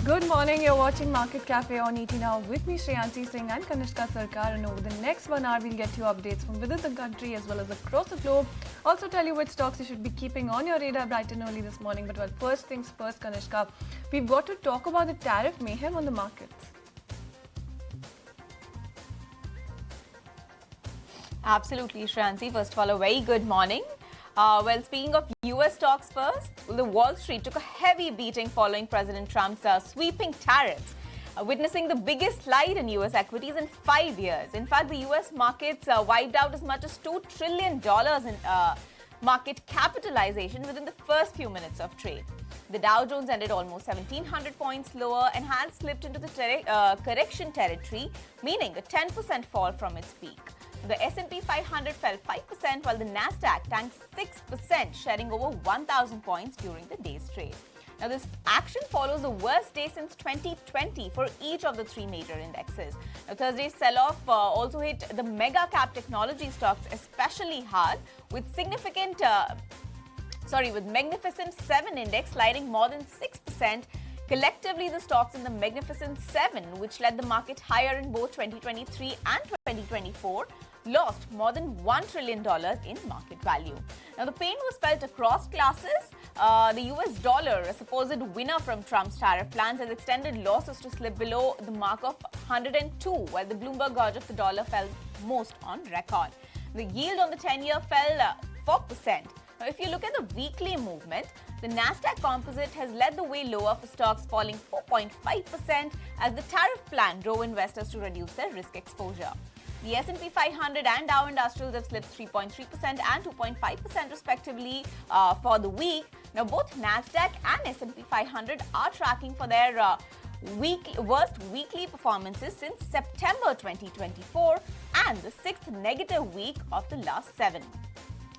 Good morning, you're watching Market Cafe on ET Now with me Shreyansi Singh and Kanishka Sarkar, and over the next 1 hour we'll get you updates from within the country as well as across the globe. Also tell you which stocks you should be keeping on your radar bright and early this morning. But first things first, Kanishka, we've got to talk about the tariff mayhem on the markets. Absolutely, Shreyansi. First of all, a very good morning. Speaking of US stocks first, the Wall Street took a heavy beating following President Trump's sweeping tariffs, witnessing the biggest slide in US equities in 5 years. In fact, the US markets wiped out as much as $2 trillion in market capitalization within the first few minutes of trade. The Dow Jones ended almost 1,700 points lower and has slipped into the correction territory, meaning a 10% fall from its peak. The S&P 500 fell 5%, while the Nasdaq tanked 6%, shedding over 1,000 points during the day's trade. Now, this action follows the worst day since 2020 for each of the three major indexes. Now, Thursday's sell-off also hit the mega-cap technology stocks especially hard, with Magnificent 7 index sliding more than 6%. Collectively, the stocks in the Magnificent 7, which led the market higher in both 2023 and 2024, lost more than $1 trillion in market value. Now, the pain was felt across classes. The US dollar, a supposed winner from Trump's tariff plans, has extended losses to slip below the mark of 102, while the Bloomberg gauge of the dollar fell most on record. The yield on the 10-year fell 4%. Now, if you look at the weekly movement, the Nasdaq Composite has led the way lower for stocks, falling 4.5% as the tariff plan drove investors to reduce their risk exposure. The S&P 500 and Dow Industrials have slipped 3.3% and 2.5% respectively for the week. Now, both Nasdaq and S&P 500 are tracking for their worst weekly performances since September 2024 and the sixth negative week of the last 7.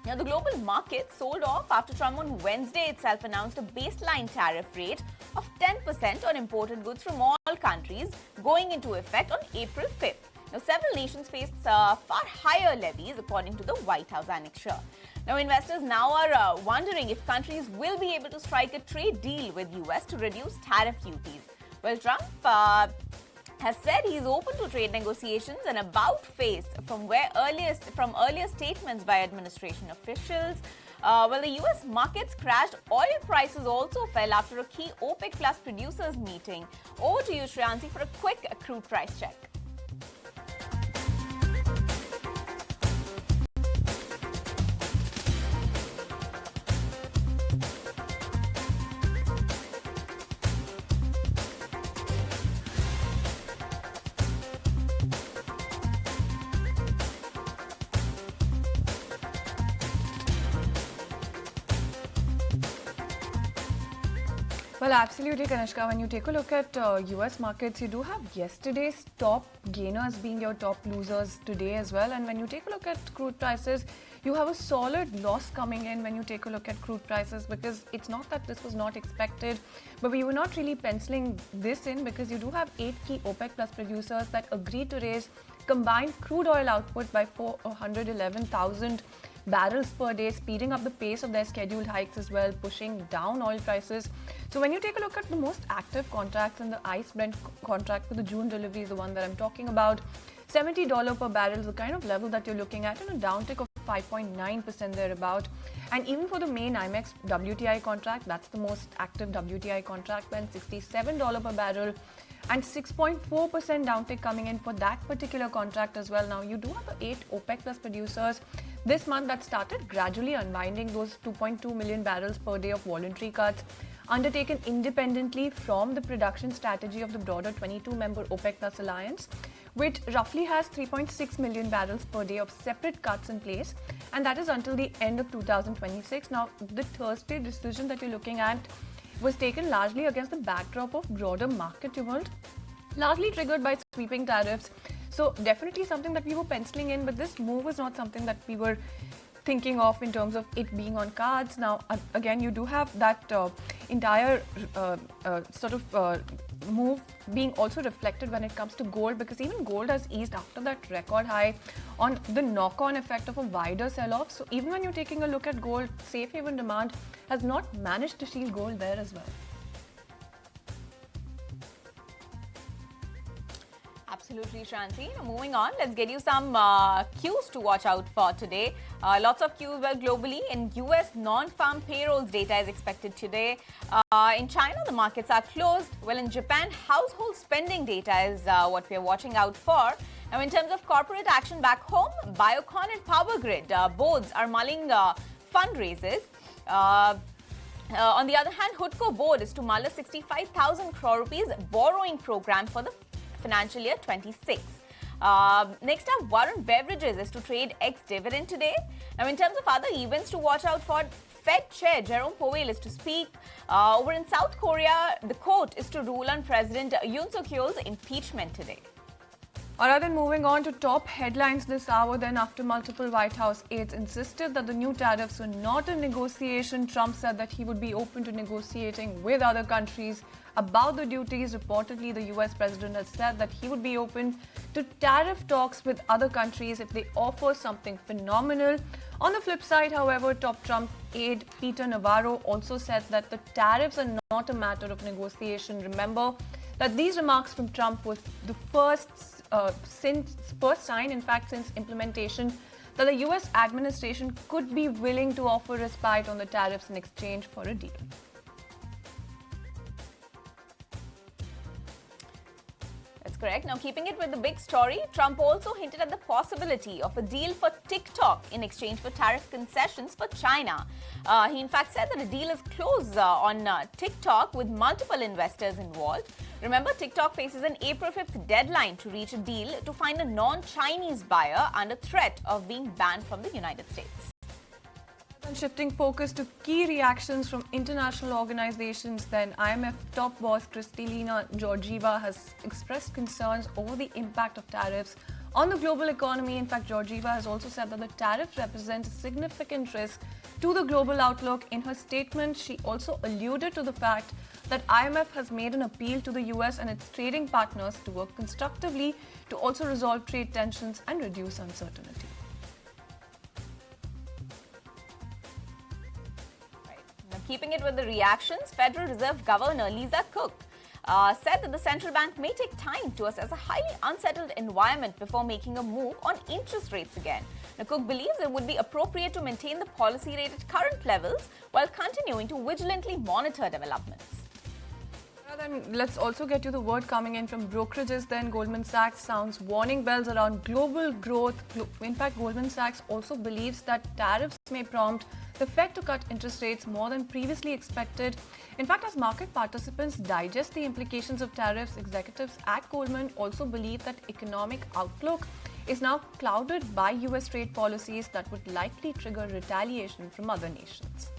Now, the global market sold off after Trump on Wednesday itself announced a baseline tariff rate of 10% on imported goods from all countries going into effect on April 5th. Now, several nations face far higher levies, according to the White House annexure. Now, investors now are wondering if countries will be able to strike a trade deal with US to reduce tariff duties. Well, Trump has said he's open to trade negotiations, and about face from earlier statements by administration officials. The US markets crashed. Oil prices also fell after a key OPEC Plus producers meeting. Over to you, Shreyansi, for a quick crude price check. Well, absolutely, Kanishka. When you take a look at US markets, you do have yesterday's top gainers being your top losers today as well. And when you take a look at crude prices, you have a solid loss coming in when you take a look at crude prices, because it's not that this was not expected, but we were not really penciling this in, because you do have 8 key OPEC Plus producers that agreed to raise combined crude oil output by 411,000 barrels per day, speeding up the pace of their scheduled hikes as well, pushing down oil prices. So when you take a look at the most active contracts in the ICE Brent contract for the June delivery is the one that I'm talking about, $70 per barrel is the kind of level that you're looking at, and a downtick of 5.9% thereabout. And even for the main IMEX WTI contract, that's the most active WTI contract, went $67 per barrel, and 6.4% downtick coming in for that particular contract as well. Now, you do have 8 OPEC Plus producers this month that started gradually unwinding those 2.2 million barrels per day of voluntary cuts undertaken independently from the production strategy of the broader 22-member OPEC Plus alliance, which roughly has 3.6 million barrels per day of separate cuts in place, and that is until the end of 2026. Now, the Thursday decision that you're looking at was taken largely against the backdrop of broader market tumult, largely triggered by sweeping tariffs. So definitely something that we were penciling in, but this move was not something that we were thinking of in terms of it being on cards. Now, again, you do have that entire move being also reflected when it comes to gold, because even gold has eased after that record high on the knock-on effect of a wider sell-off. So even when you're taking a look at gold, safe haven demand has not managed to shield gold there as well. Absolutely, Shanti. Now, moving on, let's get you some cues to watch out for today. Lots of cues well globally. In US, non-farm payrolls data is expected today. In China, the markets are closed. Well, in Japan, household spending data is what we are watching out for. Now, in terms of corporate action back home, Biocon and Power Grid boards are mulling fundraisers. On the other hand, Hudco board is to mull a 65,000 crore rupees borrowing program for the financial year 26. Next up, Warren Beverages is to trade ex-dividend today. Now, in terms of other events to watch out for, Fed Chair Jerome Powell is to speak. Over in South Korea, the court is to rule on President Yoon Suk-yeol's impeachment today. Alright, then moving on to top headlines this hour. Then, after multiple White House aides insisted that the new tariffs were not a negotiation, Trump said that he would be open to negotiating with other countries about the duties. Reportedly, the US president has said that he would be open to tariff talks with other countries if they offer something phenomenal. On the flip side, however, top Trump aide Peter Navarro also said that the tariffs are not a matter of negotiation. Remember that these remarks from Trump was the first sign, in fact, since implementation, that the US administration could be willing to offer respite on the tariffs in exchange for a deal. That's correct. Now, keeping it with the big story, Trump also hinted at the possibility of a deal for TikTok in exchange for tariff concessions for China. He in fact said that a deal is close on TikTok with multiple investors involved. Remember, TikTok faces an April 5th deadline to reach a deal to find a non-Chinese buyer under threat of being banned from the United States. And shifting focus to key reactions from international organizations, then IMF top boss Kristalina Georgieva has expressed concerns over the impact of tariffs on the global economy. In fact, Georgieva has also said that the tariff represents a significant risk to the global outlook. In her statement, she also alluded to the fact that IMF has made an appeal to the US and its trading partners to work constructively to also resolve trade tensions and reduce uncertainty. Keeping it with the reactions, Federal Reserve Governor Lisa Cook said that the central bank may take time to assess a highly unsettled environment before making a move on interest rates again. Now, Cook believes it would be appropriate to maintain the policy rate at current levels while continuing to vigilantly monitor developments. Then let's also get you the word coming in from brokerages. Then Goldman Sachs sounds warning bells around global growth. In fact, Goldman Sachs also believes that tariffs may prompt the Fed to cut interest rates more than previously expected. In fact, as market participants digest the implications of tariffs, executives at Goldman also believe that economic outlook is now clouded by US trade policies that would likely trigger retaliation from other nations.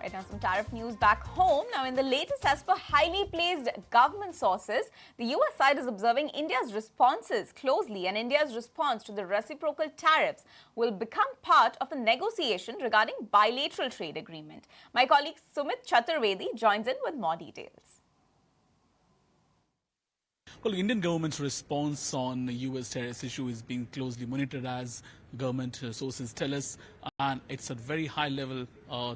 Right now, some tariff news back home. Now, in the latest, as per highly placed government sources, the US side is observing India's responses closely, and India's response to the reciprocal tariffs will become part of the negotiation regarding bilateral trade agreement. My colleague Sumit Chaturvedi joins in with more details. Well, the Indian government's response on the US tariffs issue is being closely monitored, as government sources tell us, and it's a very high-level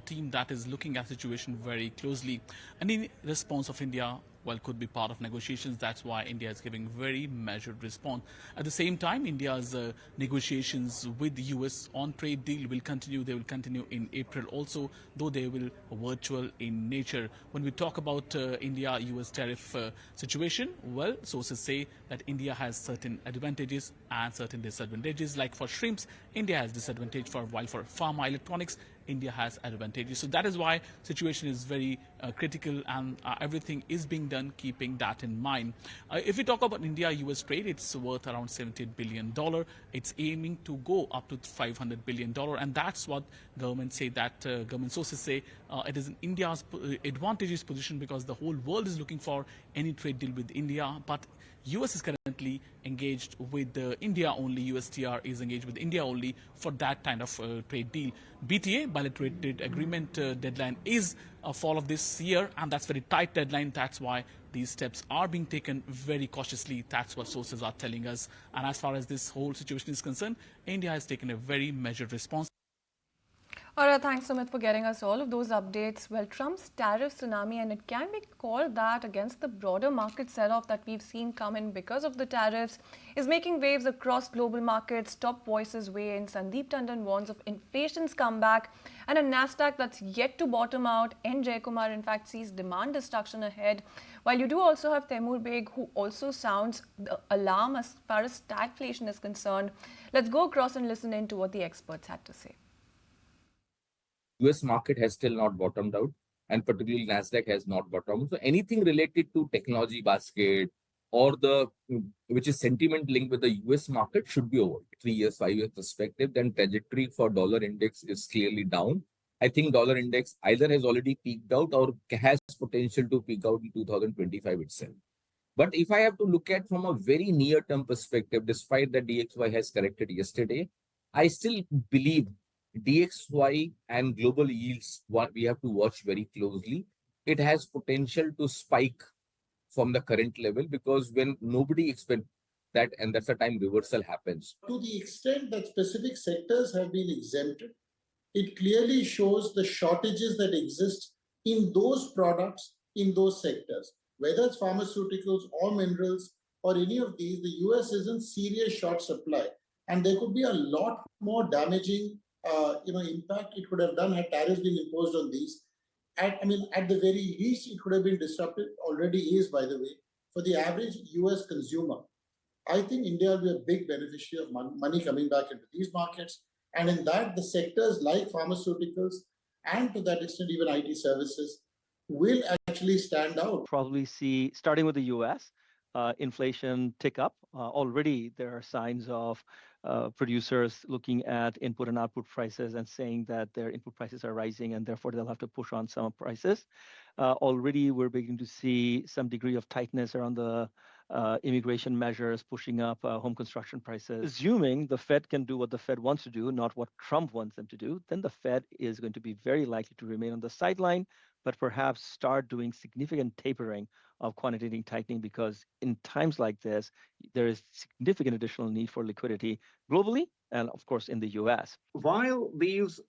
team that is looking at the situation very closely. Any response of India, well, could be part of negotiations. That's why India is giving very measured response. At the same time, India's negotiations with the US on trade deal will continue. They will continue in April also, though they will virtual in nature. When we talk about India-US tariff situation, well, sources say that India has certain advantages and certain disadvantages. Like for shrimps, India has disadvantage, while for pharma electronics, India has advantages. So that is why situation is very critical, and everything is being done keeping that in mind. If we talk about India-US trade, it's worth around $78 billion. It's aiming to go up to $500 billion, and that's what government say, that government sources say it is in India's advantageous position, because the whole world is looking for any trade deal with India. But US is currently engaged with India only. USTR is engaged with India only for that kind of trade deal. BTA, bilateral trade agreement deadline is fall of this year, and that's very tight deadline. That's why these steps are being taken very cautiously. That's what sources are telling us. And as far as this whole situation is concerned, India has taken a very measured response. All right, thanks, Sumit, for getting us all of those updates. Well, Trump's tariff tsunami, and it can be called that against the broader market sell-off that we've seen come in because of the tariffs, is making waves across global markets. Top voices weigh in. Sandeep Tandon warns of inflation's comeback and a Nasdaq that's yet to bottom out. N. Jaykumar, in fact, sees demand destruction ahead. While you do also have Temur Beg, who also sounds the alarm as far as stagflation is concerned. Let's go across and listen in to what the experts had to say. US market has still not bottomed out, and particularly Nasdaq has not bottomed. So anything related to technology basket or the which is sentiment linked with the US market should be over. 3 years, 5 years perspective, then trajectory for dollar index is clearly down. I think dollar index either has already peaked out or has potential to peak out in 2025 itself. But if I have to look at from a very near-term perspective, despite that DXY has corrected yesterday, I still believe DXY and global yields, what we have to watch very closely. It has potential to spike from the current level because when nobody expects that, and that's the time reversal happens. To the extent that specific sectors have been exempted, it clearly shows the shortages that exist in those products, in those sectors. Whether it's pharmaceuticals or minerals or any of these, the US is in serious short supply. And there could be a lot more damaging impact it could have done had tariffs been imposed on these. At the very least, it could have been disrupted, already is, by the way, for the average US consumer. I think India will be a big beneficiary of money coming back into these markets. And in that, the sectors like pharmaceuticals and to that extent, even IT services will actually stand out. Probably see, starting with the US, inflation tick up. Already there are signs of producers looking at input and output prices and saying that their input prices are rising and therefore they'll have to push on some prices. Already we're beginning to see some degree of tightness around the immigration measures pushing up home construction prices. Assuming the Fed can do what the Fed wants to do, not what Trump wants them to do, then the Fed is going to be very likely to remain on the sideline, but perhaps start doing significant tapering of quantitative tightening because in times like this, there is significant additional need for liquidity globally and, of course, in the US. While these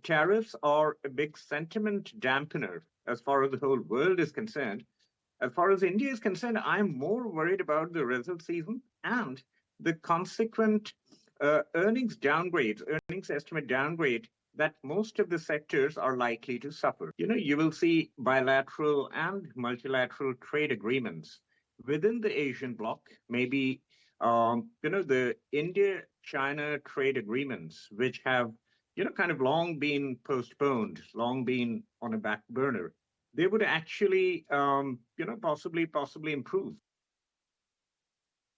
tariffs are a big sentiment dampener as far as the whole world is concerned, as far as India is concerned, I'm more worried about the result season and the consequent earnings estimate downgrade that most of the sectors are likely to suffer. You will see bilateral and multilateral trade agreements within the Asian bloc, maybe, the India-China trade agreements, which have, kind of long been postponed, long been on a back burner. They would actually, possibly improve.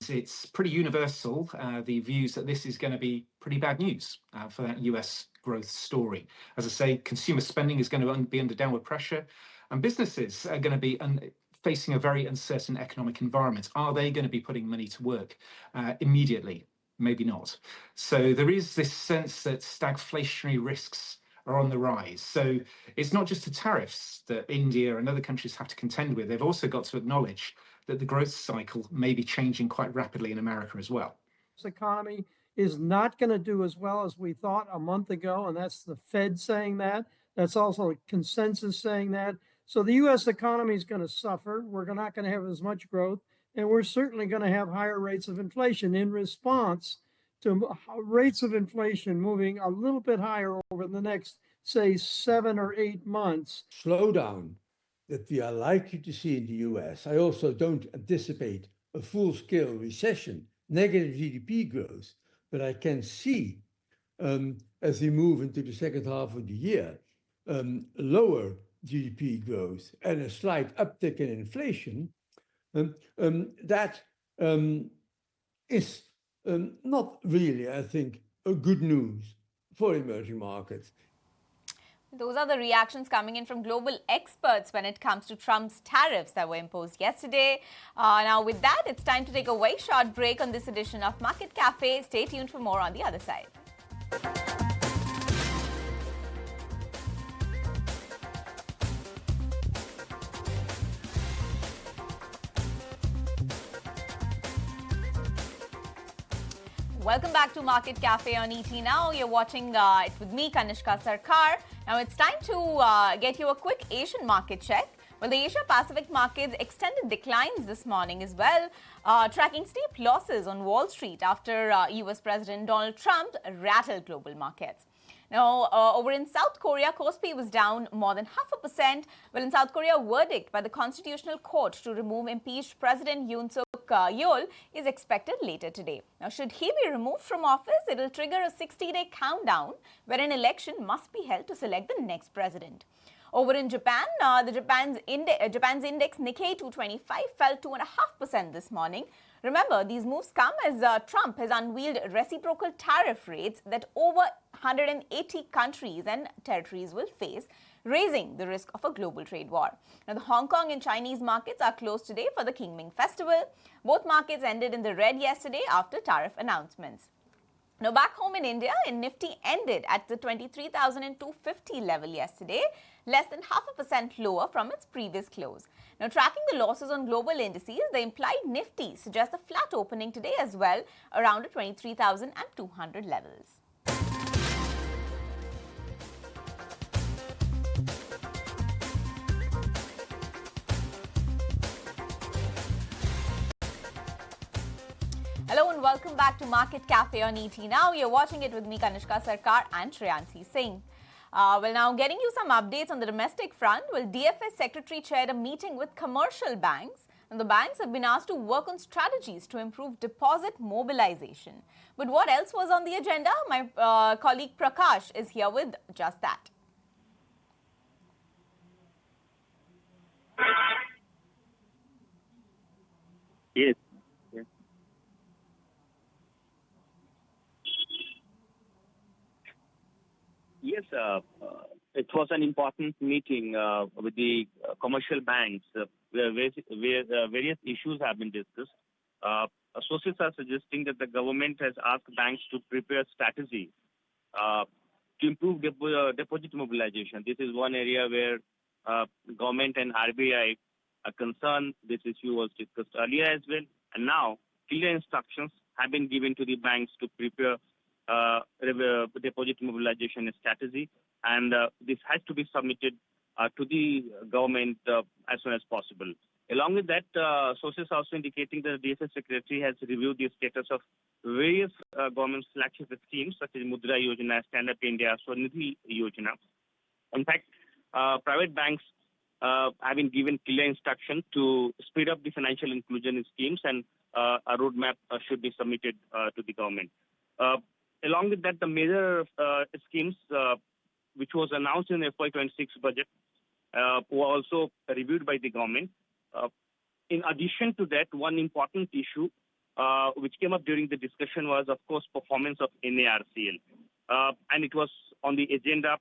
It's pretty universal, the views that this is going to be pretty bad news for that US growth story. As I say, consumer spending is going to be under downward pressure, and businesses are going to be facing a very uncertain economic environment. Are they going to be putting money to work immediately? Maybe not. So there is this sense that stagflationary risks are on the rise. So it's not just the tariffs that India and other countries have to contend with. They've also got to acknowledge that the growth cycle may be changing quite rapidly in America as well. This economy is not going to do as well as we thought a month ago, and that's the Fed saying that. That's also a consensus saying that. So the U.S. economy is going to suffer. We're not going to have as much growth, and we're certainly going to have higher rates of inflation in response to rates of inflation moving a little bit higher over the next, say, 7 or 8 months. Slowdown that we are likely to see in the US. I also don't anticipate a full-scale recession, negative GDP growth, but I can see, as we move into the second half of the year, lower GDP growth and a slight uptick in inflation. That is not really, I think, a good news for emerging markets. Those are the reactions coming in from global experts when it comes to Trump's tariffs that were imposed yesterday. Now, with that, it's time to take a very short break on this edition of Market Cafe. Stay tuned for more on the other side. Welcome back to Market Cafe on ET Now. You're watching it with me, Kanishka Sarkar. Now it's time to get you a quick Asian market check. Well, the Asia Pacific markets extended declines this morning as well, tracking steep losses on Wall Street after US President Donald Trump rattled global markets. Now, over in South Korea, Kospi was down more than 0.5%. Well, in South Korea, a verdict by the Constitutional Court to remove impeached President Yoon Suk Yeol is expected later today. Now, should he be removed from office, it will trigger a 60-day countdown where an election must be held to select the next president. Over in Japan, Japan's index Nikkei 225 fell 2.5% this morning. Remember, these moves come as Trump has unveiled reciprocal tariff rates that over 180 countries and territories will face, raising the risk of a global trade war. Now, the Hong Kong and Chinese markets are closed today for the Qingming Festival. Both markets ended in the red yesterday after tariff announcements. Now, back home in India, Nifty ended at the 23,250 level yesterday, less than 0.5% lower from its previous close. Now, tracking the losses on global indices, the implied Nifty suggests a flat opening today as well, around the 23,200 levels. Hello and welcome back to Market Cafe on ET Now. You're watching it with me, Kanishka Sarkar and Shreyansi Singh. Well, now getting you some updates on the domestic front. Well, DFS Secretary chaired a meeting with commercial banks, and the banks have been asked to work on strategies to improve deposit mobilization. But what else was on the agenda? My colleague Prakash is here with just that. Yes. Yes, it was an important meeting with the commercial banks where various issues have been discussed. Sources are suggesting that the government has asked banks to prepare strategy to improve deposit mobilization. This is one area where government and RBI are concerned. This issue was discussed earlier as well. And now clear instructions have been given to the banks to prepare deposit mobilization strategy, and this has to be submitted to the government as soon as possible. Along with that, sources are also indicating that the DFS Secretary has reviewed the status of various government flagship schemes such as Mudra Yojana, Stand Up India, Swanidhi Yojana. In fact, private banks have been given clear instruction to speed up the financial inclusion schemes, and a roadmap should be submitted to the government. Along with that, the major schemes which was announced in the FY26 budget were also reviewed by the government. In addition to that, one important issue which came up during the discussion was, of course, performance of NARCL. And it was on the agenda.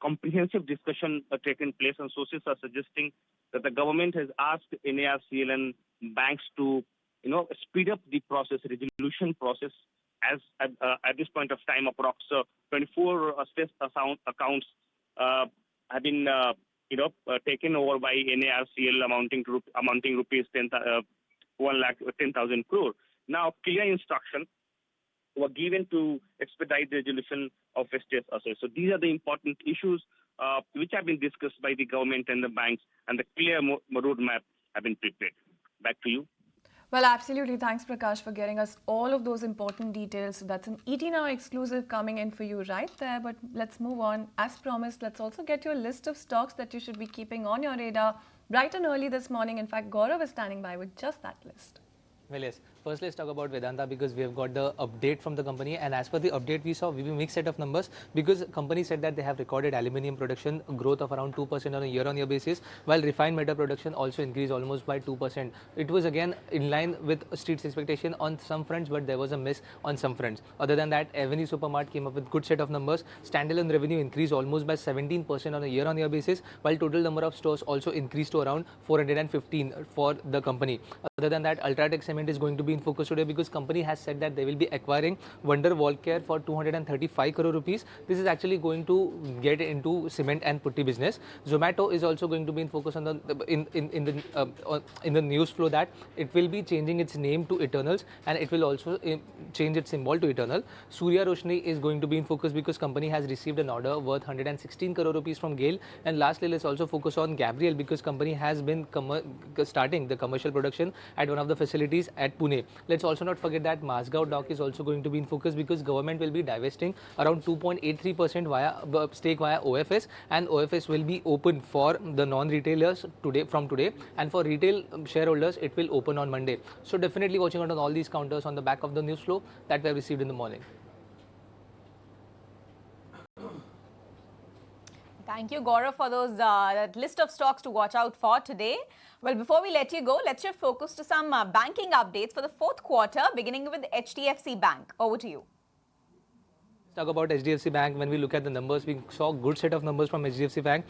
Comprehensive discussion taken place, and sources are suggesting that the government has asked NARCL and banks to, speed up the process, resolution process. As at this point of time, approximately 24 stress accounts have been, taken over by NARCL amounting rupees 1,10,000 crore. Now, clear instruction were given to expedite the resolution of stress assets. So these are the important issues which have been discussed by the government and the banks, and the clear roadmap have been prepared. Back to you. Well, absolutely. Thanks, Prakash, for getting us all of those important details. So that's an ET Now exclusive coming in for you right there. But let's move on. As promised, let's also get your list of stocks that you should be keeping on your radar bright and early this morning. In fact, Gaurav is standing by with just that list. Well, yes. First, let's talk about Vedanta because we have got the update from the company, and as per the update we saw, we have a mixed set of numbers because company said that they have recorded aluminium production growth of around 2% on a year-on-year basis, while refined metal production also increased almost by 2%. It was again in line with street's expectation on some fronts, but there was a miss on some fronts. Other than that, Avenue Supermart came up with good set of numbers. Standalone revenue increased almost by 17% on a year-on-year basis, while total number of stores also increased to around 415 for the company. Other than that, Ultratech Cement is going to be be in focus today because company has said that they will be acquiring Wonder Wall Care for 235 crore rupees. This is actually going to get into cement and putty business. Zomato is also going to be in focus on the in the news flow that it will be changing its name to Eternals and it will also change its symbol to Eternal. Surya Roshni is going to be in focus because company has received an order worth 116 crore rupees from GAIL. And lastly, let's also focus on Gabriel because company has been starting the commercial production at one of the facilities at Pune. Let's also not forget that Masgao Dock is also going to be in focus because government will be divesting around 2.83% via stake via OFS, and OFS will be open for the non-retailers today, and for retail shareholders it will open on Monday. So definitely watching out on all these counters on the back of the news flow that we have received in the morning. Thank you, Gaurav, for those that list of stocks to watch out for today. Well, before we let you go, let's shift focus to some banking updates for the fourth quarter, beginning with HDFC Bank. Over to you. Talk about HDFC Bank. When we look at the numbers, we saw a good set of numbers from HDFC Bank.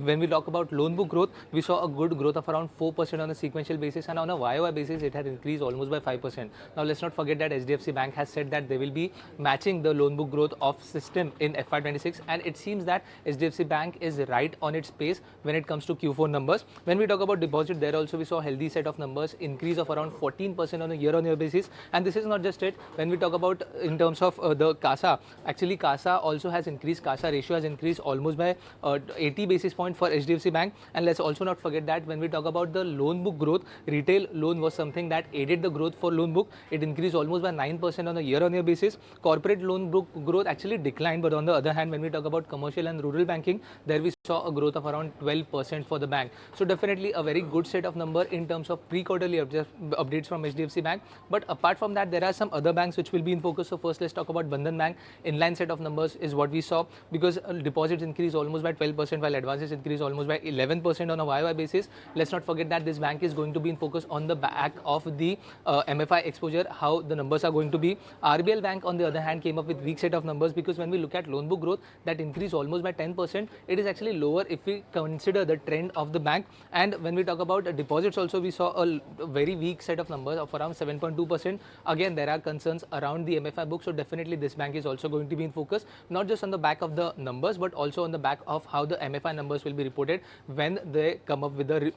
When we talk about loan book growth, we saw a good growth of around 4% on a sequential basis, and on a YOY basis, it had increased almost by 5%. Now, let's not forget that HDFC Bank has said that they will be matching the loan book growth of system in FY26, and it seems that HDFC Bank is right on its pace when it comes to Q4 numbers. When we talk about deposit, there also we saw a healthy set of numbers, increase of around 14% on a year-on-year basis. And this is not just it. When we talk about in terms of the CASA, actually, CASA also has increased. CASA ratio has increased almost by 80 basis points for HDFC Bank. And let's also not forget that when we talk about the loan book growth, retail loan was something that aided the growth for loan book. It increased almost by 9% on a year-on-year basis. Corporate loan book growth actually declined. But on the other hand, when we talk about commercial and rural banking, there we saw a growth of around 12% for the bank. So definitely a very good set of number in terms of pre-quarterly updates from HDFC Bank. But apart from that, there are some other banks which will be in focus. So first, let's talk about Bandhan Bank. Inline set of numbers is what we saw because deposits increased almost by 12% while advances increased almost by 11% on a YOY basis. Let's not forget that this bank is going to be in focus on the back of the MFI exposure, how the numbers are going to be. RBL Bank, on the other hand, came up with weak set of numbers because when we look at loan book growth, that increased almost by 10%. It is actually lower if we consider the trend of the bank. And when we talk about deposits also, we saw a very weak set of numbers of around 7.2%. Again, there are concerns around the MFI book. So definitely this bank is also going to be in focus, not just on the back of the numbers, but also on the back of how the MFI numbers will be reported when they come up with the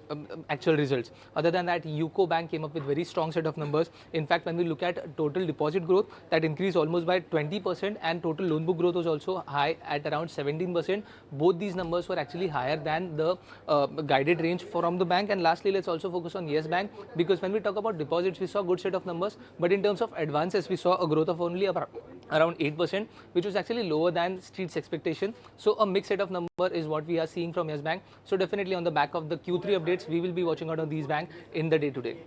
actual results. Other than that, UCO Bank came up with very strong set of numbers. In fact, when we look at total deposit growth, that increased almost by 20%, and total loan book growth was also high at around 17%. Both these numbers were actually higher than the guided range from the bank. And lastly, let's also focus on Yes Bank, because when we talk about deposits, we saw a good set of numbers, but in terms of advances, we saw a growth of only around 8%, which was actually lower than street's expectation. So a mixed set of number is what we are seeing from Yes Bank. So definitely on the back of the Q3 updates, we will be watching out on these banks in the day-to-day.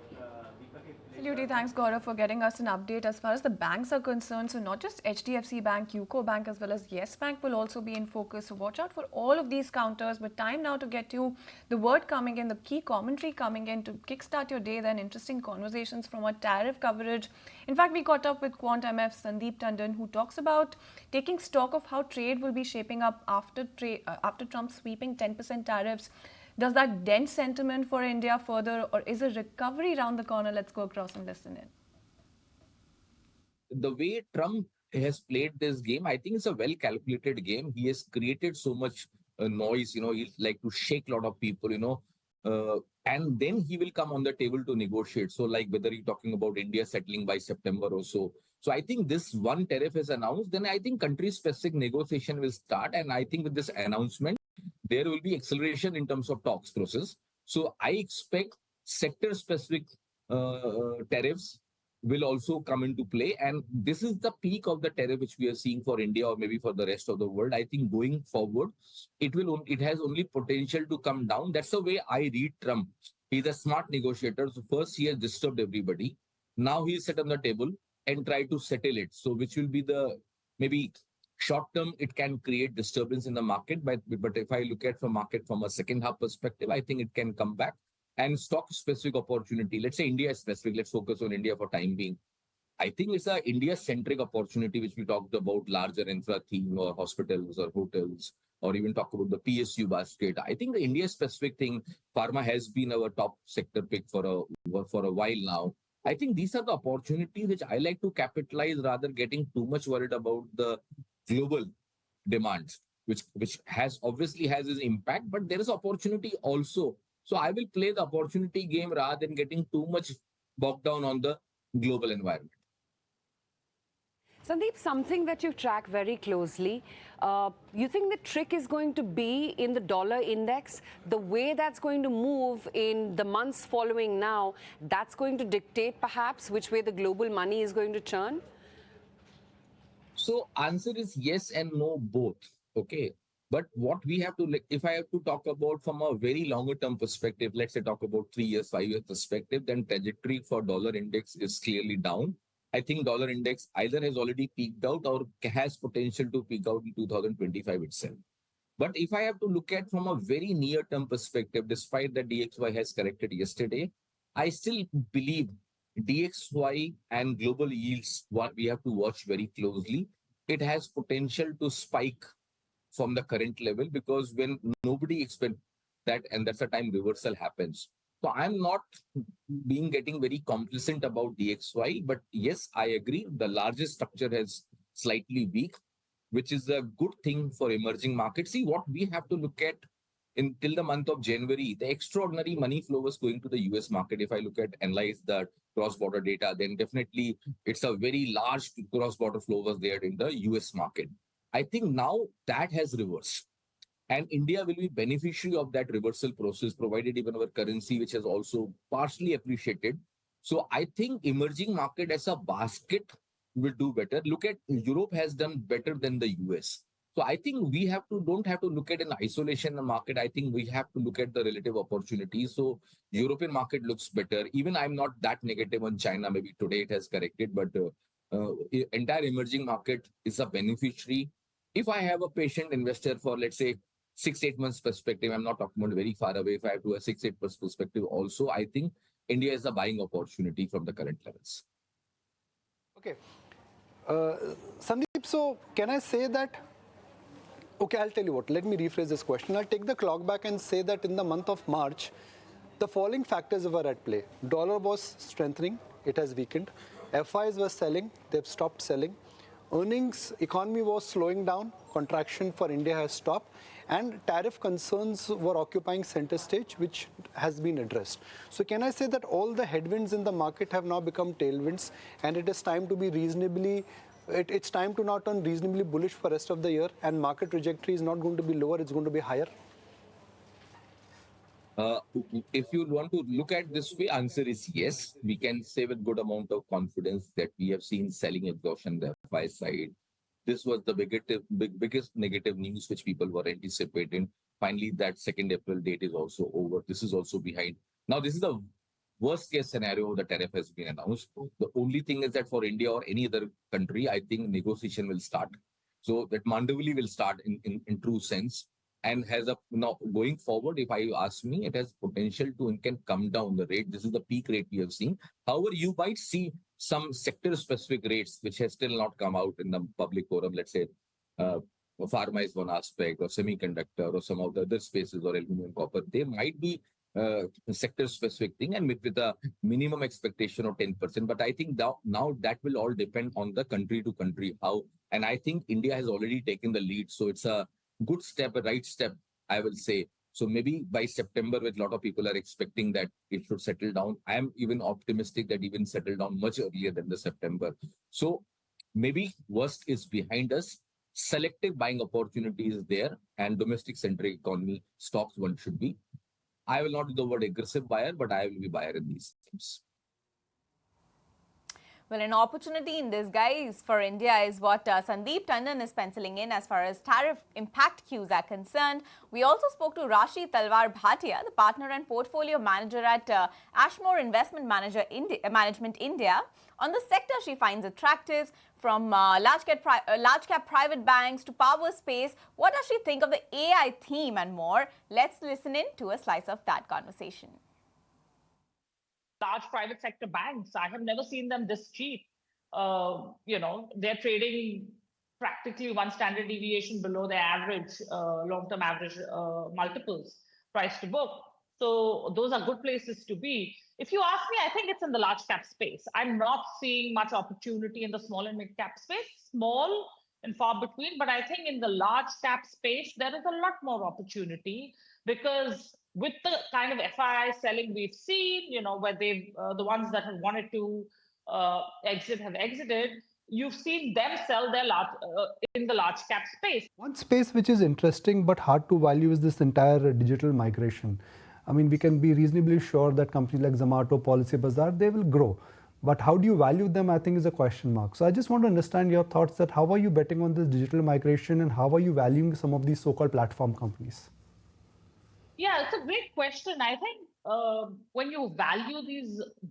Absolutely. Thanks, Gaurav, for getting us an update as far as the banks are concerned. So not just HDFC Bank, UCO Bank, as well as Yes Bank will also be in focus. So watch out for all of these counters. But time now to get to the word coming in, the key commentary coming in to kickstart your day. Then interesting conversations from our tariff coverage. In fact, we caught up with Quant MF Sandeep Tandon, who talks about taking stock of how trade will be shaping up after Trump sweeping 10% tariffs. Does that dent sentiment for India further, or is a recovery around the corner? Let's go across and listen in. The way Trump has played this game, I think it's a well-calculated game. He has created so much noise, he'll like to shake a lot of people, and then he will come on the table to negotiate. So like whether you're talking about India settling by September or so. So I think this one tariff is announced, then I think country-specific negotiation will start. And I think with this announcement, there will be acceleration in terms of talks process. So I expect sector-specific tariffs will also come into play. And this is the peak of the tariff which we are seeing for India or maybe for the rest of the world. I think going forward, it has only potential to come down. That's the way I read Trump. He's a smart negotiator. So first he has disturbed everybody. Now he's set on the table and try to settle it. So which will be the maybe short term, it can create disturbance in the market. But if I look at the market from a second half perspective, I think it can come back. And stock-specific opportunity, let's say India-specific, let's focus on India for time being. I think it's a India-centric opportunity, which we talked about, larger infra theme or hospitals or hotels, or even talk about the PSU basket. I think the India-specific thing, pharma has been our top sector pick for a while now. I think these are the opportunities which I like to capitalize rather getting too much worried about the global demands, which has obviously has its impact, but there is opportunity also. So I will play the opportunity game rather than getting too much bogged down on the global environment. Sandeep, something that you track very closely, you think the trick is going to be in the dollar index, the way that's going to move in the months following now, that's going to dictate perhaps which way the global money is going to churn? So answer is yes and no both. Okay. But what we have to, like, if I have to talk about from a very longer term perspective, let's say talk about 3 years, 5 years perspective, then trajectory for dollar index is clearly down. I think dollar index either has already peaked out or has potential to peak out in 2025 itself. But if I have to look at from a very near term perspective, despite that DXY has corrected yesterday, I still believe DXY and global yields, what we have to watch very closely. It has potential to spike from the current level because when nobody expects that, and that's the time reversal happens. So I'm not getting very complacent about DXY, but yes, I agree. The largest structure has slightly weak, which is a good thing for emerging markets. See, what we have to look at until the month of January, the extraordinary money flow was going to the US market. If I look at analyze the cross-border data, then definitely it's a very large cross-border flow was there in the US market. I think now that has reversed. And India will be beneficiary of that reversal process, provided even our currency, which has also partially appreciated. So I think emerging market as a basket will do better. Look at Europe has done better than the US. So I think we don't have to look at an isolation market. I think we have to look at the relative opportunities. So European market looks better. Even I'm not that negative on China. Maybe today it has corrected, but entire emerging market is a beneficiary. If I have a patient investor for, let's say, 6-8 months perspective, I'm not talking about very far away. If I have to a 6-8 months perspective also, I think India is a buying opportunity from the current levels. Okay. Sandeep, so can I say that, okay, I'll tell you what, let me rephrase this question. I'll take the clock back and say that in the month of March, the following factors were at play. Dollar was strengthening, it has weakened. FIs were selling, they've stopped selling. Earnings, economy was slowing down, contraction for India has stopped, and tariff concerns were occupying center stage, which has been addressed. So can I say that all the headwinds in the market have now become tailwinds, and it is time to be reasonably, it's time to now turn reasonably bullish for the rest of the year, and market trajectory is not going to be lower, it's going to be higher? If you want to look at this way, answer is yes. We can say with good amount of confidence that we have seen selling exhaustion on the FI side. This was the biggest negative news which people were anticipating. Finally, that 2nd April date is also over. This is also behind. Now, this is the worst case scenario. The tariff has been announced. The only thing is that for India or any other country, I think negotiation will start. So that Mandavali will start in true sense. And has a now going forward, if I ask me, it has potential to and can come down the rate. This is the peak rate we have seen. However, you might see some sector-specific rates which has still not come out in the public forum. Let's say pharma is one aspect, or semiconductor, or some of the other spaces, or aluminum, copper. They might be sector-specific thing, and with a minimum expectation of 10%. But I think now that will all depend on the country to country how. And I think India has already taken the lead, so it's a good step, a right step, I will say. So maybe by September, with a lot of people are expecting that it should settle down. I am even optimistic that even settle down much earlier than the September. So maybe worst is behind us. Selective buying opportunity is there, and domestic centric economy stocks one should be. I will not use the word aggressive buyer, but I will be buyer in these things. Well, an opportunity in disguise for India is what Sandeep Tandon is penciling in as far as tariff impact cues are concerned. We also spoke to Rashi Talwar Bhatia, the partner and portfolio manager at Ashmore Investment Management India, on the sector she finds attractive, from large cap private banks to power space. What does she think of the AI theme and more? Let's listen in to a slice of that conversation. Large private sector banks, I have never seen them this cheap. They're trading practically one standard deviation below their average, long-term average multiples, price to book. So those are good places to be. If you ask me, I think it's in the large cap space. I'm not seeing much opportunity in the small and mid cap space, small and far between. But I think in the large cap space, there is a lot more opportunity because with the kind of FII selling we've seen, where they've the ones that have wanted to exit have exited, you've seen them sell their in the large cap space. One space which is interesting but hard to value is this entire digital migration. I mean, we can be reasonably sure that companies like Zomato, Policybazaar, they will grow. But how do you value them, I think, is a question mark. So I just want to understand your thoughts that how are you betting on this digital migration and how are you valuing some of these so-called platform companies? Yeah, it's a great question. I think when you value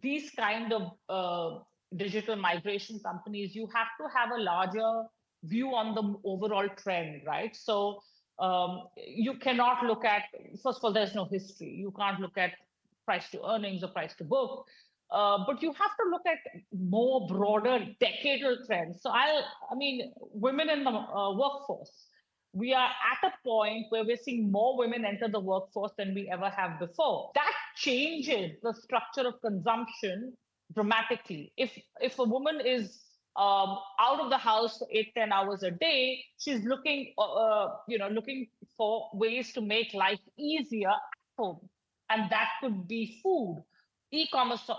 these kind of digital migration companies, you have to have a larger view on the overall trend, right? So you cannot look at, first of all, there's no history. You can't look at price to earnings or price to book, but you have to look at more broader decadal trends. So I mean, women in the workforce. We are at a point where we're seeing more women enter the workforce than we ever have before. That changes the structure of consumption dramatically. If a woman is out of the house for 8-10 hours a day, she's looking for ways to make life easier at home, and that could be food, e-commerce,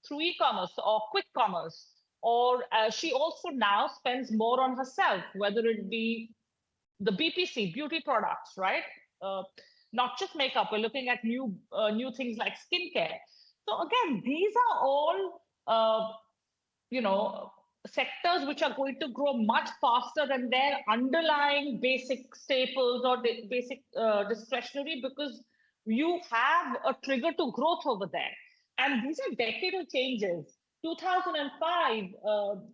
through e-commerce or quick commerce, or she also now spends more on herself, whether it be the BPC, beauty products, right? Not just makeup. We're looking at new things like skincare. So again, these are all sectors which are going to grow much faster than their underlying basic staples or basic discretionary, because you have a trigger to growth over there. And these are decadal changes. 2005,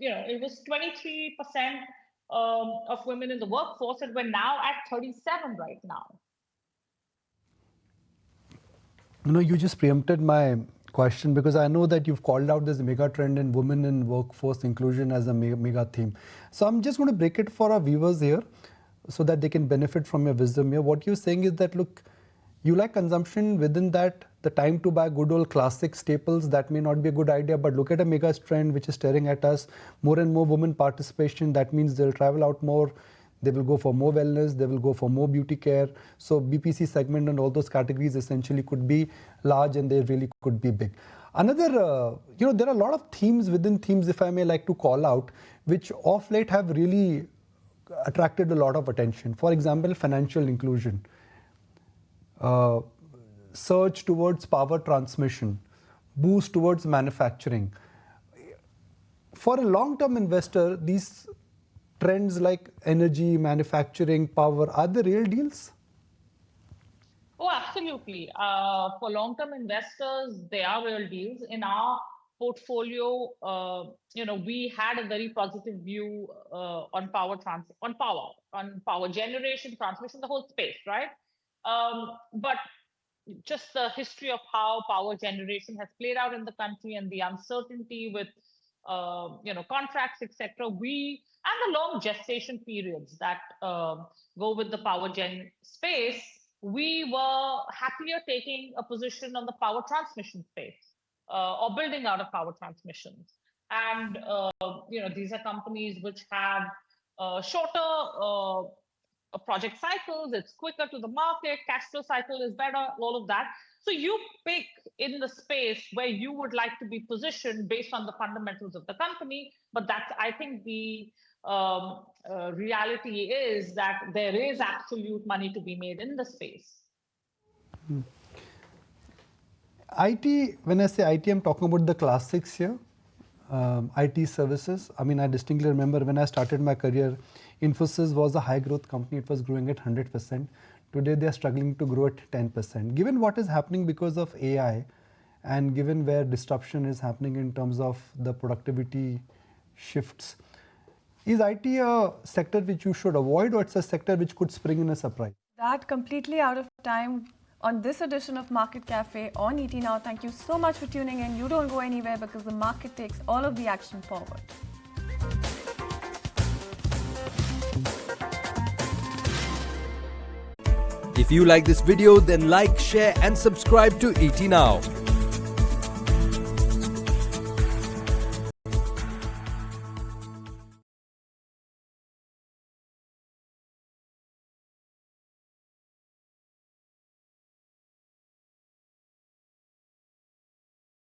it was 23% of women in the workforce, and we're now at 37 right now. You just preempted my question because I know that you've called out this mega trend in women in workforce inclusion as a mega theme. So I'm just going to break it for our viewers here so that they can benefit from your wisdom here. What you're saying is that, look, you like consumption within that, the time to buy good old classic staples, that may not be a good idea, but look at a mega trend which is staring at us, more and more women participation. That means they'll travel out more, they will go for more wellness, they will go for more beauty care. So BPC segment and all those categories essentially could be large and they really could be big. Another, there are a lot of themes within themes, if I may like to call out, which of late have really attracted a lot of attention. For example, financial inclusion. Surge towards power transmission, boost towards manufacturing. For a long-term investor, these trends like energy, manufacturing, power, are they real deals? Oh, absolutely. For long-term investors, they are real deals. In our portfolio, we had a very positive view on power generation, transmission, the whole space, right? But just the history of how power generation has played out in the country and the uncertainty with contracts, etc. And the long gestation periods that go with the power gen space, we were happier taking a position on the power transmission space or building out of power transmissions. And these are companies which have shorter project cycles, it's quicker to the market, cash flow cycle is better, all of that. So you pick in the space where you would like to be positioned based on the fundamentals of the company. But that's, I think, the reality is that there is absolute money to be made in the space. IT, when I say IT, I'm talking about the classics here. IT services. I mean, I distinctly remember when I started my career, Infosys was a high growth company. It was growing at 100%. Today, they are struggling to grow at 10%. Given what is happening because of AI and given where disruption is happening in terms of the productivity shifts, is IT a sector which you should avoid, or it's a sector which could spring in a surprise? That completely out of time on this edition of Market Cafe on ET Now. Thank you so much for tuning in. You don't go anywhere because the market takes all of the action forward. If If you like this video, then like, share and subscribe to ET Now.